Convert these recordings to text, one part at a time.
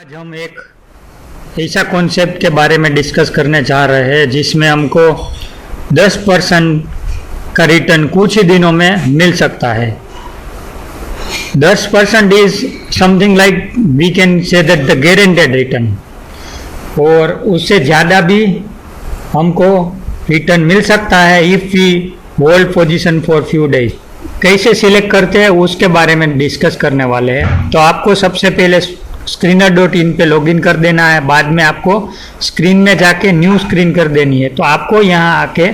आज हम एक ऐसा कॉन्सेप्ट के बारे में डिस्कस करने जा रहे हैं जिसमें हमको 10% का रिटर्न कुछ ही दिनों में मिल सकता है। 10% is something like we can say that the guaranteed return, और उससे ज़्यादा भी हमको रिटर्न मिल सकता है if we hold position for few days. कैसे सिलेक्ट करते हैं उसके बारे में डिस्कस करने वाले हैं। तो आपको सबसे पहले screener.in पे लॉगिन कर देना है, बाद में आपको स्क्रीन में जाके न्यू स्क्रीन कर देनी है। तो आपको यहाँ आके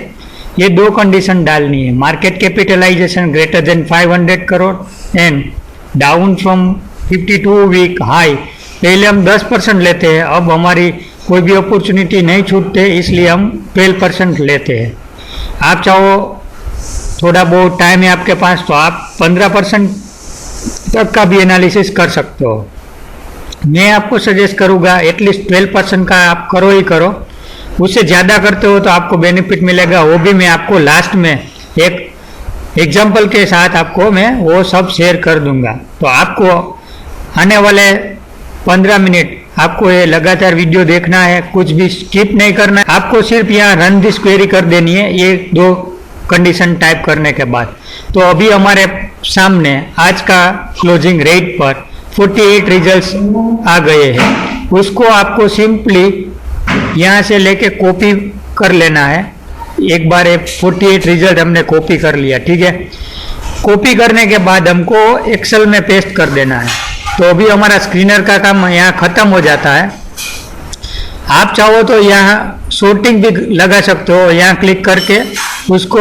ये दो कंडीशन डालनी है, market capitalization greater than 500 crore and down from 52 week high. पहले हम 10% लेते हैं, अब हमारी कोई भी अपॉर्चुनिटी नहीं छूटते इसलिए हम 12% लेते हैं। आप चाहो थोड़ा बहुत टाइम है आपके पास तो आप 15% तक का भी एनालिसिस कर सकते हो। मैं आपको सजेस्ट करूँगा एटलीस्ट 12% का आप करो ही करो। उससे ज़्यादा करते हो तो आपको बेनिफिट मिलेगा, वो भी मैं आपको लास्ट में एक एग्जांपल के साथ आपको मैं वो सब शेयर कर दूंगा। तो आपको आने वाले 15 मिनट आपको ये लगातार वीडियो देखना है, कुछ भी स्किप नहीं करना है। आपको सिर्फ यहाँ रन दिस क्वेरी कर देनी है ये दो कंडीशन टाइप करने के बाद। तो अभी हमारे सामने आज का क्लोजिंग रेट पर 48 रिजल्ट्स आ गए हैं। उसको आपको सिंपली यहाँ से लेके कॉपी कर लेना है। एक बार 48 रिजल्ट हमने कॉपी कर लिया, ठीक है। कॉपी करने के बाद हमको एक्सेल में पेस्ट कर देना है। तो अभी हमारा स्क्रीनर का काम यहाँ ख़त्म हो जाता है। आप चाहो तो यहाँ सॉर्टिंग भी लगा सकते हो, यहाँ क्लिक करके उसको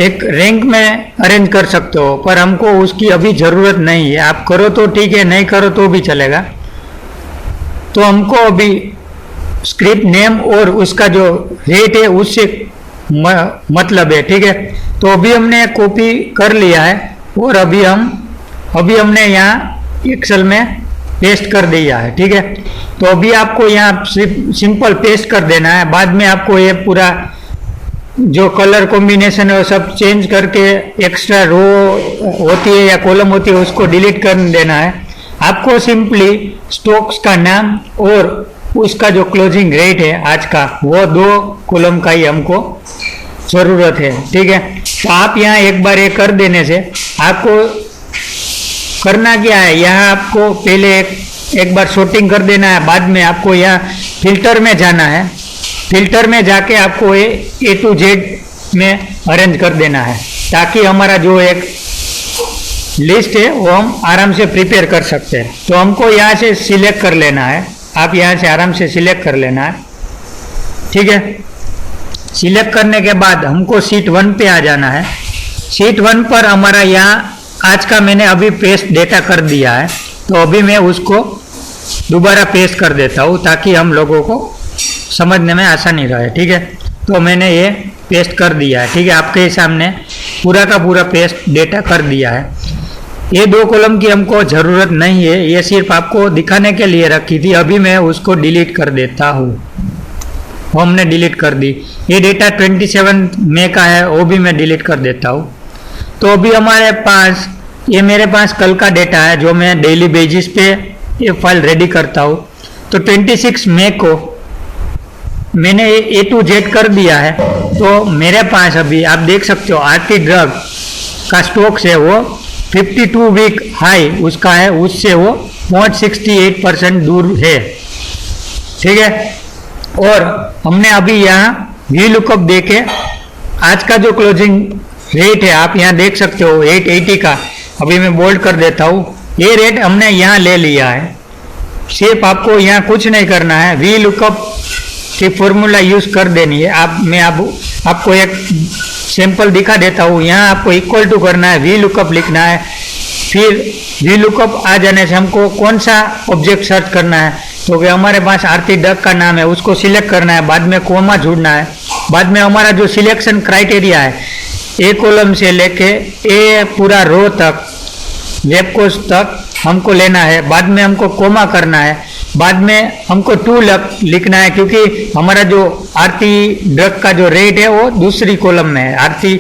एक रैंक में अरेंज कर सकते हो, पर हमको उसकी अभी ज़रूरत नहीं है। आप करो तो ठीक है, नहीं करो तो भी चलेगा। तो हमको अभी स्क्रिप्ट नेम और उसका जो रेट है उससे मतलब है, ठीक है। तो अभी हमने कॉपी कर लिया है और अभी हमने यहाँ एक्सेल में पेस्ट कर दिया है, ठीक है। तो अभी आपको यहाँ सिंपल पेस्ट कर देना है। बाद में आपको ये पूरा जो कलर कॉम्बिनेशन है वो सब चेंज करके एक्स्ट्रा रो होती है या कॉलम होती है उसको डिलीट कर देना है। आपको सिंपली स्टॉक्स का नाम और उसका जो क्लोजिंग रेट है आज का, वो दो कॉलम का ही हमको ज़रूरत है, ठीक है। तो आप यहाँ एक बार ये कर देने से आपको करना क्या है, यहाँ आपको पहले एक बार सॉर्टिंग कर देना है। बाद में आपको यहाँ फिल्टर में जाना है। फिल्टर में जाके आपको ये A to Z में अरेंज कर देना है, ताकि हमारा जो एक लिस्ट है वो हम आराम से प्रिपेयर कर सकते हैं। तो हमको यहाँ से सिलेक्ट कर लेना है, आप यहाँ से आराम से सिलेक्ट कर लेना है, ठीक है। सिलेक्ट करने के बाद हमको शीट 1 पे आ जाना है। शीट 1 पर हमारा यहाँ आज का मैंने अभी पेस्ट डेटा कर दिया है, तो अभी मैं उसको दोबारा पेस्ट कर देता हूँ ताकि हम लोगों को समझने में आसानी रहे, ठीक है। तो मैंने ये पेस्ट कर दिया है, ठीक है। आपके सामने पूरा का पूरा पेस्ट डेटा कर दिया है। ये दो कॉलम की हमको ज़रूरत नहीं है, ये सिर्फ आपको दिखाने के लिए रखी थी। अभी मैं उसको डिलीट कर देता हूँ। हमने डिलीट कर दी। ये डेटा 27 मई का है, वो भी मैं डिलीट कर देता हूँ। तो अभी हमारे पास मेरे पास कल का डेटा है जो मैं डेली बेसिस पे ये फाइल रेडी करता हूँ। तो 26 मई को मैंने A to Z कर दिया है। तो मेरे पास अभी आप देख सकते हो आरती ड्रग का स्टॉक्स है वो 52 वीक हाई उसका है, उससे वो 0.68% दूर है, ठीक है। और हमने अभी यहाँ वी लुकअप देके आज का जो क्लोजिंग रेट है आप यहाँ देख सकते हो 880 का, अभी मैं बोल्ड कर देता हूँ। ये रेट हमने यहाँ ले लिया है। सिर्फ आपको यहाँ कुछ नहीं करना है, वी लुकअप की फॉर्मूला यूज़ कर देनी है। मैं आपको एक सैंपल दिखा देता हूँ। यहाँ आपको इक्वल टू करना है, वी लुकअप लिखना है। फिर वी लुकअप आ जाने से हमको कौन सा ऑब्जेक्ट सर्च करना है, तो कि हमारे पास आरती डक का नाम है उसको सिलेक्ट करना है। बाद में कोमा जोड़ना है। बाद में हमारा जो सिलेक्शन क्राइटेरिया है ए कॉलम से लेके ए पूरा रो तक वेब कोर्स तक हमको लेना है। बाद में हमको कोमा करना है। बाद में हमको 2 लिखना है, क्योंकि हमारा जो आरती ड्रग का जो रेट है वो दूसरी कॉलम में है। आरती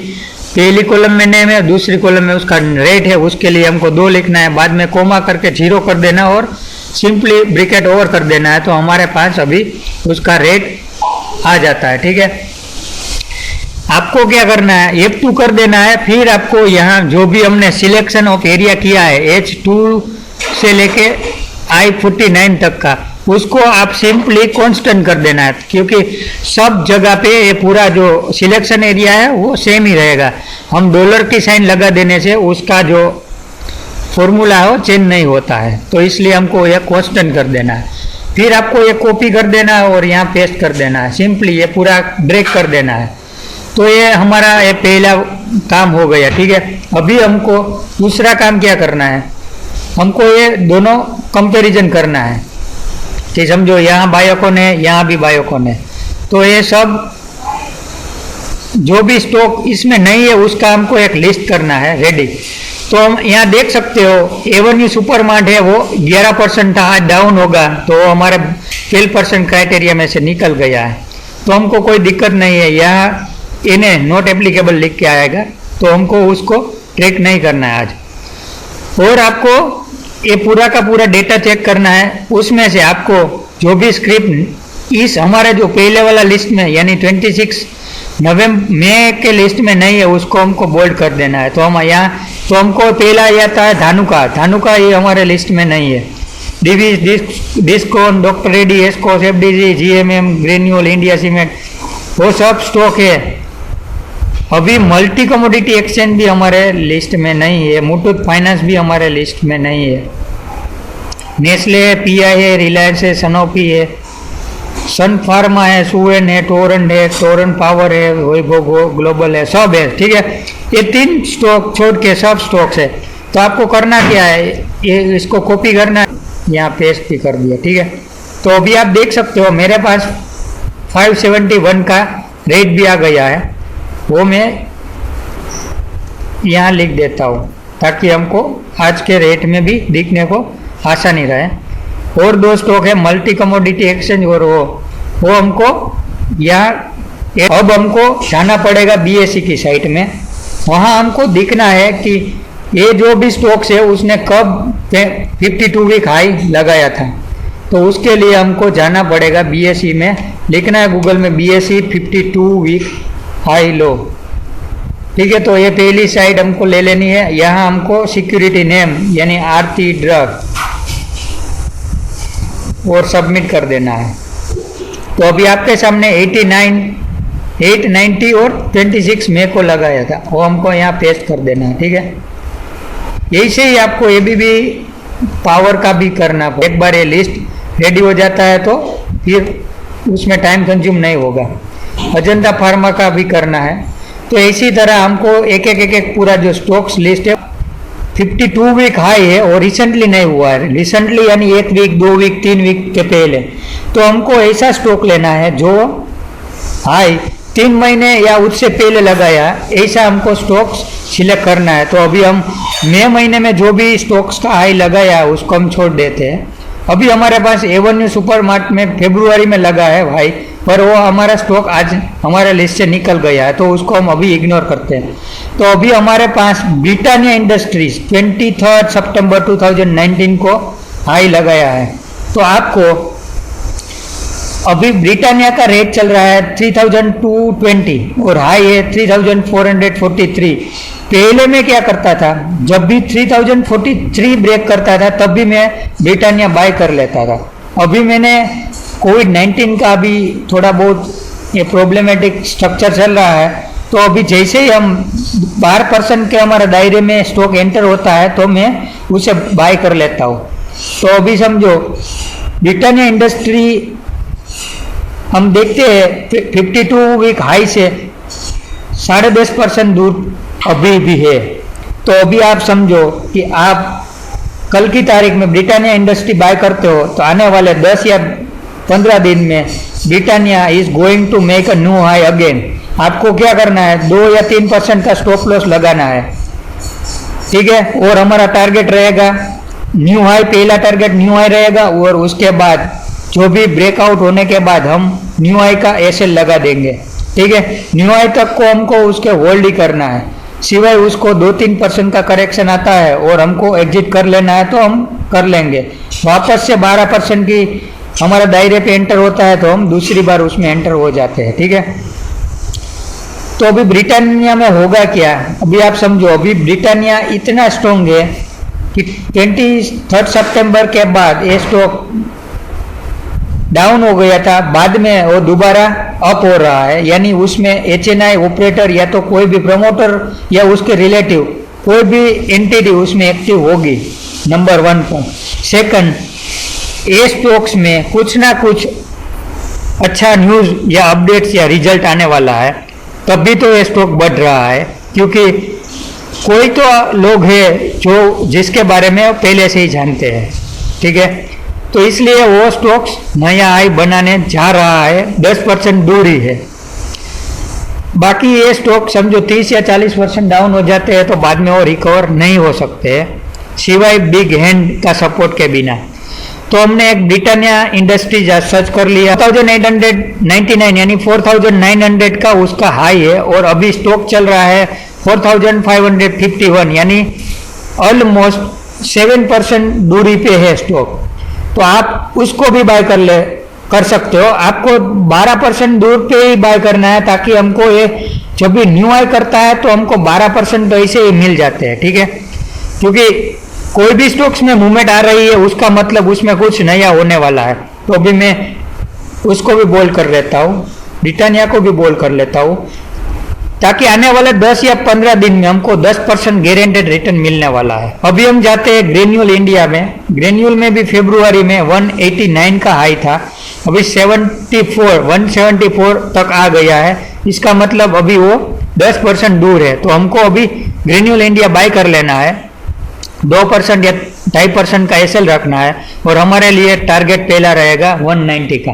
पहली कॉलम में नेम है, दूसरी कॉलम में उसका रेट है, उसके लिए हमको 2 लिखना है। बाद में कोमा करके 0 कर देना और सिंपली ब्रैकेट ओवर कर देना है, तो हमारे पास अभी उसका रेट आ जाता है। ठीक है, आपको क्या करना है, F2 कर देना है। फिर आपको यहाँ जो भी हमने सिलेक्शन ऑफ एरिया किया है H2 से लेके I49 तक का, उसको आप सिंपली कांस्टेंट कर देना है, क्योंकि सब जगह पे ये पूरा जो सिलेक्शन एरिया है वो सेम ही रहेगा। हम डॉलर की साइन लगा देने से उसका जो फॉर्मूला है वो चेंज नहीं होता है, तो इसलिए हमको यह कांस्टेंट कर देना है। फिर आपको ये कॉपी कर देना है और यहाँ पेस्ट कर देना है, सिंपली ये पूरा ब्रेक कर देना है। तो ये हमारा ये पहला काम हो गया। ठीक है, अभी हमको दूसरा काम क्या करना है, हमको ये दोनों कंपैरिजन करना है कि समझो यहाँ बायोकॉन है, यहाँ भी बायोकॉन है, तो ये सब जो भी स्टॉक इसमें नहीं है उसका हमको एक लिस्ट करना है रेडी। तो हम यहाँ देख सकते हो एवेन्यू सुपरमार्ट है वो 11% था, आज डाउन होगा तो हमारे 12% क्राइटेरिया में से निकल गया है, तो हमको कोई दिक्कत नहीं है। यहाँ इन्हें नॉट एप्लीकेबल लिख के आएगा, तो हमको उसको ट्रैक नहीं करना है आज। और आपको ये पूरा का पूरा डेटा चेक करना है, उसमें से आपको जो भी स्क्रिप्ट इस हमारे जो पहले वाला लिस्ट में यानी 26 नवंबर मई के लिस्ट में नहीं है उसको हमको बोल्ड कर देना है। तो हम यहाँ तो हमको पहला आता है धानुका, ये हमारे लिस्ट में नहीं है। डिस्कॉन, doctor Reddy, एस्कोस, FDG, GMM, granule, India cement, वो सब स्टॉक है। अभी मल्टी कमोडिटी एक्सचेंज भी हमारे लिस्ट में नहीं है, मुथूट फाइनेंस भी हमारे लिस्ट में नहीं है, नेस्ले है, पीआई है, रिलायंस है, सनोफी है, सन फार्मा है, सुवेन है, टोरेंट पावर है, वैभव ग्लोबल है, सब है। ठीक है, ये 3 स्टॉक छोड़ के सब स्टॉक्स है। तो आपको करना क्या है, ये इसको कॉपी करना है, यहाँ पेस्ट भी कर दिया। ठीक है, तो अभी आप देख सकते हो मेरे पास 571 का रेट भी आ गया है, वो मैं यहाँ लिख देता हूँ ताकि हमको आज के रेट में भी दिखने को आसानी रहे। और 2 स्टॉक है मल्टी कमोडिटी एक्सचेंज, और वो हमको यहाँ अब हमको जाना पड़ेगा बीएसई की साइट में, वहाँ हमको दिखना है कि ये जो भी स्टॉक्स है उसने कब 52 वीक हाई लगाया था। तो उसके लिए हमको जाना पड़ेगा बीएसई में, लिखना है गूगल में बीएसई 52 वीक हाई लो। ठीक है, तो ये पहली साइड हमको ले लेनी है। यहाँ हमको सिक्योरिटी नेम यानी आरती ड्रग और सबमिट कर देना है। तो अभी आपके सामने 89, 890 और 26 मई को लगाया था, वो हमको यहाँ पेस्ट कर देना है। ठीक है, यही से ही आपको एबीबी पावर का भी करना है। एक बार ये लिस्ट रेडी हो जाता है तो फिर उसमें टाइम कंज्यूम नहीं होगा। अजंता फार्मा का भी करना है। तो इसी तरह हमको एक एक पूरा जो स्टॉक्स लिस्ट है 52 वीक हाई है और रिसेंटली नहीं हुआ है, रिसेंटली यानी 1 वीक, 2 वीक, 3 वीक के पहले। तो हमको ऐसा स्टॉक लेना है जो हाई 3 महीने या उससे पहले लगाया, ऐसा हमको स्टॉक्स सिलेक्ट करना है। तो अभी हम मई महीने में जो भी स्टॉक्स का हाई लगाया है उसको हम छोड़ देते हैं। अभी हमारे पास एवेन्यू सुपरमार्ट में फरवरी में लगा है भाई, पर वो हमारा स्टॉक आज हमारे लिस्ट से निकल गया है, तो उसको हम अभी इग्नोर करते हैं। तो अभी हमारे पास ब्रिटानिया इंडस्ट्रीज 23 सितंबर 2019 को हाई लगाया है। तो आपको अभी ब्रिटानिया का रेट चल रहा है 3220 और हाई है 3443। पहले मैं क्या करता था, जब भी 3043 ब्रेक करता था तब भी मैं ब्रिटानिया बाय कर लेता था। अभी मैंने कोविड-19 का भी थोड़ा बहुत ये प्रॉब्लमेटिक स्ट्रक्चर चल रहा है, तो अभी जैसे ही हम 12% के हमारे दायरे में स्टॉक एंटर होता है तो मैं उसे बाय कर लेता हूँ। तो अभी समझो ब्रिटानिया इंडस्ट्री हम देखते हैं 52 वीक हाई से 10.5% दूर अभी भी है। तो अभी आप समझो कि आप कल की तारीख में ब्रिटानिया इंडस्ट्री बाय करते हो तो आने वाले 10 या 15 दिन में Britannia is going to make a new high again. आपको क्या करना है, 2 या 3% का स्टॉप लॉस लगाना है। ठीक है, और हमारा टारगेट रहेगा न्यू हाई, पहला टारगेट न्यू हाई रहेगा और उसके बाद जो भी ब्रेकआउट होने के बाद हम न्यू हाई का एसएल लगा देंगे। ठीक है, न्यू हाई तक को हमको उसके होल्ड ही करना है, सिवाय उसको 2-3% का करेक्शन आता है और हमको एग्जिट कर लेना है तो हम कर लेंगे, वापस से 12% की हमारा दायरे पे एंटर होता है तो हम दूसरी बार उसमें एंटर हो जाते हैं। ठीक है, तो अभी ब्रिटानिया में होगा क्या, अभी आप समझो, अभी ब्रिटानिया इतना स्ट्रॉन्ग है कि 23 सितंबर के बाद ये स्टॉक डाउन हो गया था, बाद में वो दोबारा अप हो रहा है, यानी उसमें HNI ऑपरेटर या तो कोई भी प्रमोटर या उसके रिलेटिव कोई भी एंटिटी उसमें एक्टिव होगी, नंबर 1 पॉइंट। सेकंड, ये स्टॉक्स में कुछ ना कुछ अच्छा न्यूज़ या अपडेट्स या रिजल्ट आने वाला है, तभी तो ये स्टॉक बढ़ रहा है, क्योंकि कोई तो लोग हैं जो जिसके बारे में पहले से ही जानते हैं। ठीक है, तो इसलिए वो स्टॉक्स नया हाई बनाने जा रहा है, 10% दूर ही है। बाकी ये स्टॉक समझो 30 या 40% डाउन हो जाते हैं तो बाद में वो रिकवर नहीं हो सकते सिवाय बिग हैंड का सपोर्ट के बिना। तो हमने एक ब्रिटानिया इंडस्ट्रीज सर्च कर लिया, 4899 यानी 4900 का उसका हाई है, और अभी स्टॉक चल रहा है 4551 यानी ऑलमोस्ट 7% दूरी पे है स्टॉक। तो आप उसको भी बाय कर सकते हो। आपको 12% दूर पे ही बाय करना है, ताकि हमको ये जब भी न्यू हाई करता है तो हमको 12% तो ऐसे ही मिल जाते हैं। ठीक है, क्योंकि कोई भी स्टॉक्स में मूवमेंट आ रही है उसका मतलब उसमें कुछ नया होने वाला है। तो अभी मैं उसको भी बोल कर लेता हूँ, ब्रिटानिया को भी बोल कर लेता हूँ, ताकि आने वाले 10 या 15 दिन में हमको 10% गारंटेड रिटर्न मिलने वाला है। अभी हम जाते हैं ग्रेन्यूल इंडिया में। ग्रेन्यूल में भी फरवरी में 189 का हाई था, अभी 174 तक आ गया है। इसका मतलब अभी वो 10% दूर है। तो हमको अभी ग्रेन्यूल इंडिया बाय कर लेना है, 2% या 2.5% का एसएल रखना है, और हमारे लिए टारगेट पहला रहेगा 190 का।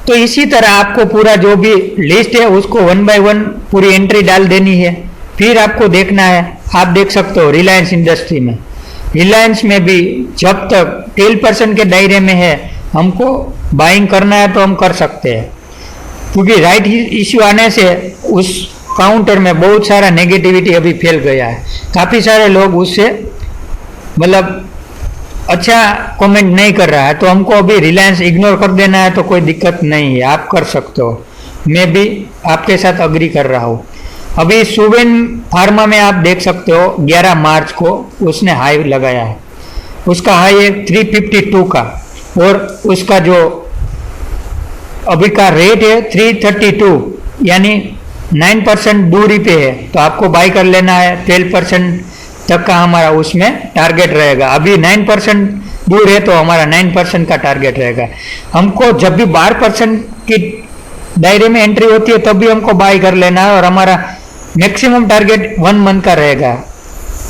तो इसी तरह आपको पूरा जो भी लिस्ट है उसको 1 by 1 पूरी एंट्री डाल देनी है। फिर आपको देखना है, आप देख सकते हो रिलायंस इंडस्ट्री में, रिलायंस में भी जब तक 12% के दायरे में है हमको बाइंग करना है तो हम कर सकते हैं, क्योंकि राइट इश्यू आने से उस काउंटर में बहुत सारा नेगेटिविटी अभी फैल गया है। काफ़ी सारे लोग उससे मतलब अच्छा कमेंट नहीं कर रहा है, तो हमको अभी रिलायंस इग्नोर कर देना है तो कोई दिक्कत नहीं है, आप कर सकते हो। मैं भी आपके साथ अग्री कर रहा हूँ। अभी सुवेन फार्मा में आप देख सकते हो 11 मार्च को उसने हाई लगाया है, उसका हाई है 352 का, और उसका जो अभी का रेट है 332 यानी 9% दूरी पे है। तो आपको बाई कर लेना है, 12% तक का हमारा उसमें टारगेट रहेगा। अभी 9% दूर है तो हमारा 9% का टारगेट रहेगा। हमको जब भी 12% की दायरे में एंट्री होती है तब भी हमको बाई कर लेना है, और हमारा मैक्सिमम टारगेट 1 मंथ का रहेगा।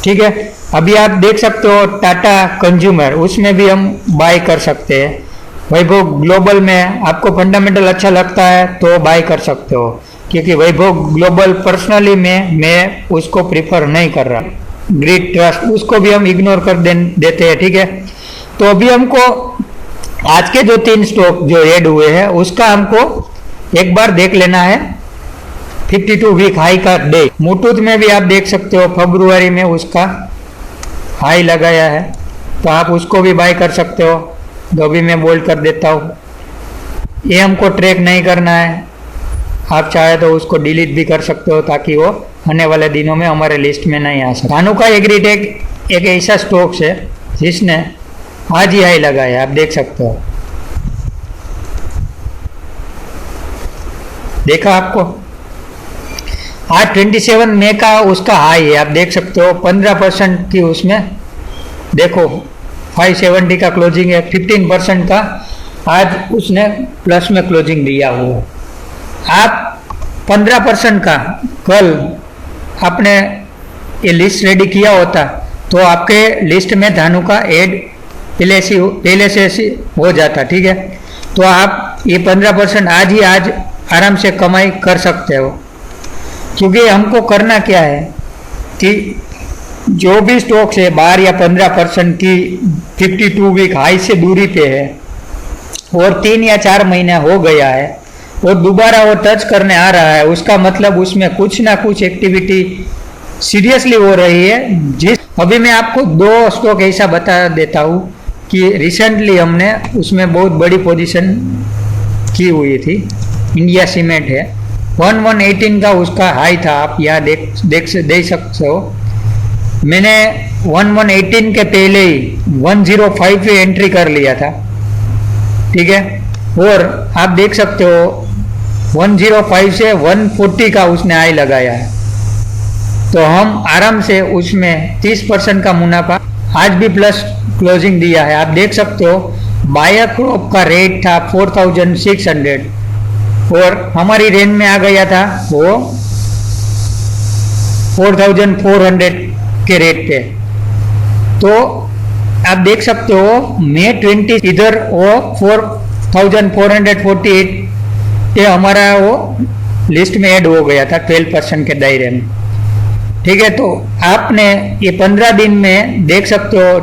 ठीक है, अभी आप देख सकते हो टाटा कंज्यूमर, उसमें भी हम बाई कर सकते हैं। वैभव ग्लोबल में आपको फंडामेंटल अच्छा लगता है तो बाई कर सकते हो, क्योंकि वैभव ग्लोबल पर्सनली मैं उसको प्रीफर नहीं कर रहा। ग्रिड ट्रस्ट उसको भी हम इग्नोर कर देते हैं। ठीक है, तो अभी हमको आज के जो 3 स्टॉक जो ऐड हुए हैं उसका हमको एक बार देख लेना है 52 वीक हाई का डे। मुथूट में भी आप देख सकते हो फरवरी में उसका हाई लगाया है, तो आप उसको भी बाय कर सकते हो। तो भी मैं बोल्ड कर देता हूँ, ये हमको ट्रैक नहीं करना है, आप चाहे तो उसको डिलीट भी कर सकते हो ताकि वो आने वाले दिनों में हमारे लिस्ट में नहीं आ सके। धानुका एग्रीटेक एक ऐसा स्टॉक है जिसने आज ही हाई लगाया, आप देख सकते हो, देखा आपको आज 27 मई का उसका हाई है, आप देख सकते हो 15% की उसमें देखो 570 का क्लोजिंग है, 15% का आज उसने प्लस में क्लोजिंग दिया हुआ। आप 15% का कल आपने ये लिस्ट रेडी किया होता तो आपके लिस्ट में धानुका ऐड पहले से हो जाता। ठीक है, तो आप ये 15% आज आराम से कमाई कर सकते हो, क्योंकि हमको करना क्या है कि जो भी स्टॉक्स है 12 या 15% की 52 वीक हाई से दूरी पे है और 3 या 4 महीने हो गया है और दोबारा वो टच करने आ रहा है, उसका मतलब उसमें कुछ ना कुछ एक्टिविटी सीरियसली हो रही है। जिस अभी मैं आपको दो स्टॉक ऐसा बता देता हूँ कि रिसेंटली हमने उसमें बहुत बड़ी पोजीशन की हुई थी। इंडिया सीमेंट है, 1118 का उसका हाई था, आप यहाँ देख सकते हो। मैंने 1118 के पहले ही 105 पे एंट्री कर लिया था, ठीक है। और आप देख सकते हो 105 से 140 का उसने हाई लगाया है, तो हम आराम से उसमें 30% का मुनाफा आज भी प्लस क्लोजिंग दिया है। आप देख सकते हो बायर क्रॉप का रेट था 4600 और हमारी रेंज में आ गया था वो 4400 के रेट पे। तो आप देख सकते हो May 20 इधर वो 4448 ये हमारा वो लिस्ट में ऐड हो गया था 12% के दायरे में, ठीक है। तो आपने ये 15 दिन में देख सकते हो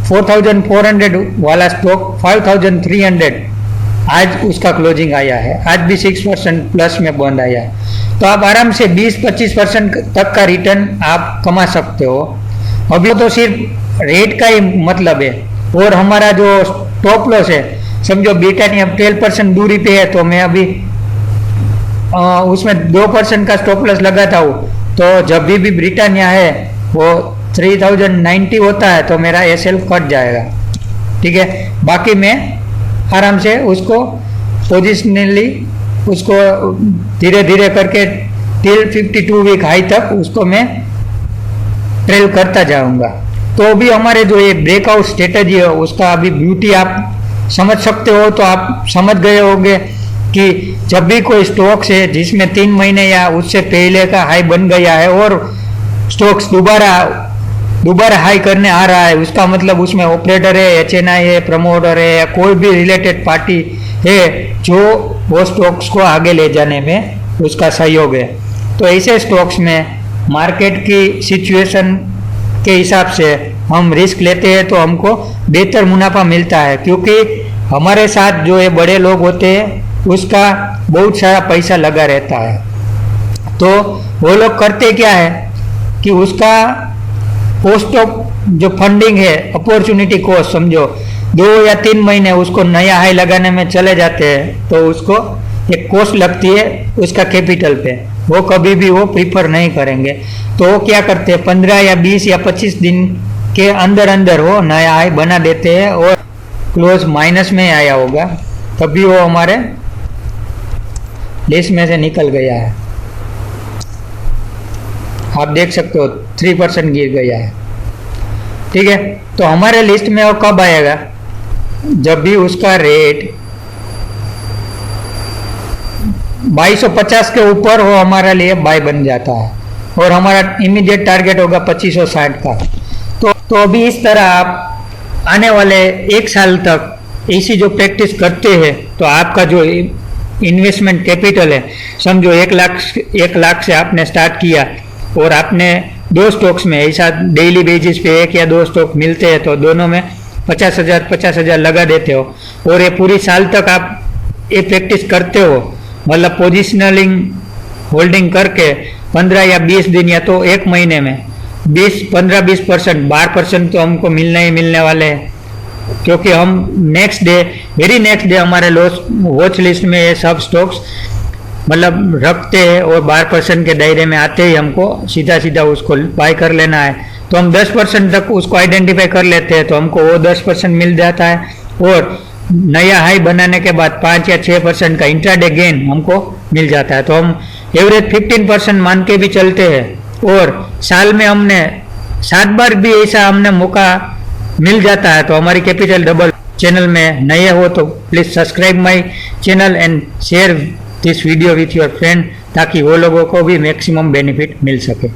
4400 वाला स्टॉक 5300 आज उसका क्लोजिंग आया है, आज भी 6% प्लस में बंद आया है। तो आप आराम से 20-25% तक का रिटर्न आप कमा सकते हो। अभी तो सिर्फ रेट का ही मतलब है। और हमारा जो स्टॉप लॉस है, समझो ब्रिटानिया 12% दूरी पे है, तो मैं अभी उसमें 2% का स्टॉप लॉस लगाता हूँ। तो जब भी ब्रिटानिया है वो 3090 होता है तो मेरा एसएल कट जाएगा, ठीक है। बाकी मैं आराम से उसको पोजिशनली उसको धीरे धीरे करके टिल 52 वीक हाई तक उसको मैं ट्रेल करता जाऊंगा। तो अभी हमारे जो ये ब्रेकआउट स्ट्रेटजी है उसका अभी ब्यूटी आप समझ सकते हो। तो आप समझ गए होंगे कि जब भी कोई स्टॉक्स है जिसमें 3 महीने या उससे पहले का हाई बन गया है और स्टॉक्स दोबारा हाई करने आ रहा है, उसका मतलब उसमें ऑपरेटर है, एचएनआई है, प्रमोटर है या कोई भी रिलेटेड पार्टी है जो वो स्टॉक्स को आगे ले जाने में उसका सहयोग है। तो ऐसे स्टॉक्स में मार्केट की सिचुएशन के हिसाब से हम रिस्क लेते हैं तो हमको बेहतर मुनाफा मिलता है, क्योंकि हमारे साथ जो ये बड़े लोग होते हैं उसका बहुत सारा पैसा लगा रहता है। तो वो लोग करते क्या है कि उसका कॉस्ट ऑफ जो फंडिंग है, अपॉर्चुनिटी कॉस्ट समझो 2 या 3 महीने उसको नया हाई लगाने में चले जाते हैं, तो उसको एक कॉस्ट लगती है उसका कैपिटल पे, वो कभी भी वो प्रीफर नहीं करेंगे। तो वो क्या करते हैं 15 या 20 या 25 दिन के अंदर अंदर वो नया हाई बना देते हैं और क्लोज माइनस में आया होगा तभी वो हमारे लिस्ट में से निकल गया है। आप देख सकते हो 3% गिर गया है, ठीक है। तो हमारे लिस्ट में वो कब आएगा, जब भी उसका रेट 2250 के ऊपर वो हमारे लिए बाय बन जाता है और हमारा इमीडिएट टारगेट होगा 2560 का। तो अभी इस तरह आप आने वाले 1 साल तक ऐसी जो प्रैक्टिस करते हैं तो आपका जो इन्वेस्टमेंट कैपिटल है, समझो 1 लाख से आपने स्टार्ट किया और आपने 2 स्टॉक्स में ऐसा डेली बेसिस पे 1 या 2 स्टॉक मिलते हैं तो दोनों में 50,000 लगा देते हो और ये पूरी साल तक आप ये प्रैक्टिस करते हो, मतलब पोजिशनलिंग होल्डिंग करके 15 या 20 दिन या तो 1 महीने में 15-20% 12% तो हमको मिलने ही मिलने वाले हैं, क्योंकि हम वेरी नेक्स्ट डे हमारे वॉच लिस्ट में ये सब स्टॉक्स मतलब रखते हैं और 12% के दायरे में आते ही हमको सीधा उसको बाय कर लेना है। तो हम 10% तक उसको आइडेंटिफाई कर लेते हैं तो हमको वो 10% मिल जाता है और नया हाई बनाने के बाद 5 या 6% का इंट्राडे गेन हमको मिल जाता है। तो हम एवरेज 15% मान के भी चलते हैं और साल में हमने 7 बार भी ऐसा हमने मौका मिल जाता है तो हमारी कैपिटल डबल। चैनल में नए हो तो please subscribe my channel and share this video with your friend, ताकि वो लोगों को भी मैक्सिमम बेनिफिट मिल सके।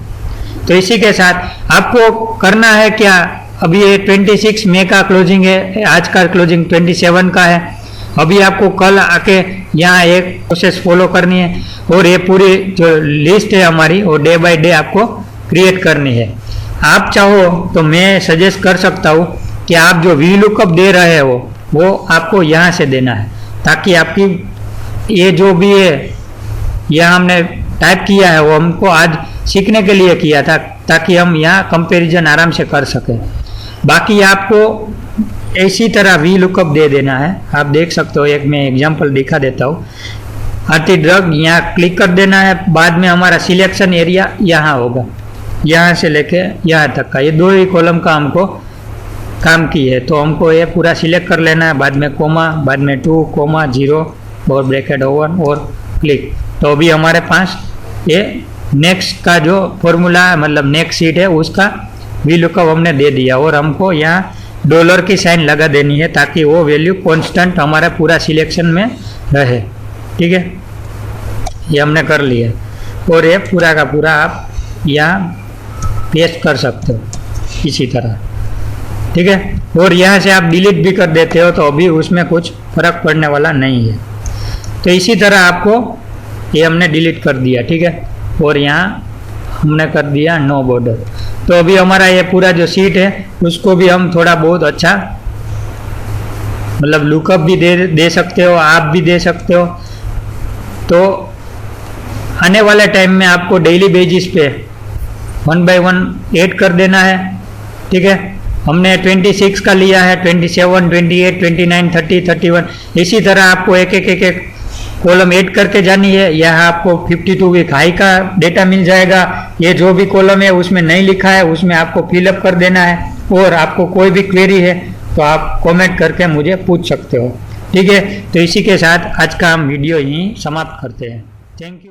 तो इसी के साथ आपको करना है क्या, अभी ये 26 मई का क्लोजिंग है, आज का क्लोजिंग 27 का है। अभी आपको कल आके यहाँ एक प्रोसेस फॉलो करनी है और ये पूरी जो लिस्ट है हमारी वो डे बाय डे आपको क्रिएट करनी है। आप चाहो तो मैं सजेस्ट कर सकता हूँ कि आप जो वी लुकअप दे रहे हो वो आपको यहाँ से देना है, ताकि आपकी ये जो भी है यहाँ हमने टाइप किया है वो हमको आज सीखने के लिए किया था, ताकि हम यहाँ कंपैरिजन आराम से कर सकें। बाकी आपको इसी तरह वी लुकअप दे देना है। आप देख सकते हो, एक मैं एग्जांपल दिखा देता हूँ। आरती ड्रग यहाँ क्लिक कर देना है, बाद में हमारा सिलेक्शन एरिया यहाँ होगा, यहाँ से लेके यहाँ तक का, ये 2 ही कॉलम का हमको काम की है, तो हमको ये पूरा सिलेक्ट कर लेना है। बाद में कोमा, बाद में 2, कोमा 0 और ब्रैकेट ओवन और क्लिक। तो अभी हमारे पास ये नेक्स्ट का जो फॉर्मूला है, मतलब नेक्स्ट सीट है, उसका वी लुकअप हमने दे दिया। और हमको यहाँ डॉलर की साइन लगा देनी है, ताकि वो वैल्यू कांस्टेंट हमारा पूरा सिलेक्शन में रहे। ठीक है, ये हमने कर लिया। और ये पूरा का पूरा आप यहाँ पेस्ट कर सकते हो इसी तरह। ठीक है, और यहाँ से आप डिलीट भी कर देते हो, तो अभी उसमें कुछ फर्क पड़ने वाला नहीं है। तो इसी तरह आपको ये हमने डिलीट कर दिया। ठीक है, और यहाँ हमने कर दिया नो बॉर्डर। तो अभी हमारा ये पूरा जो सीट है उसको भी हम थोड़ा बहुत अच्छा मतलब लुकअप भी दे सकते हो, आप भी दे सकते हो। तो आने वाले टाइम में आपको डेली बेसिस पे 1 बाय 1 ऐड कर देना है। ठीक है, हमने 26 का लिया है, 27, 28, 29, 30, 31, इसी तरह आपको एक कॉलम ऐड करके जानी है। यहाँ आपको 52 वीक हाई का डेटा मिल जाएगा। ये जो भी कॉलम है उसमें नहीं लिखा है, उसमें आपको फिलअप कर देना है। और आपको कोई भी क्वेरी है तो आप कमेंट करके मुझे पूछ सकते हो। ठीक है, तो इसी के साथ आज का हम वीडियो यहीं समाप्त करते हैं। Thank you.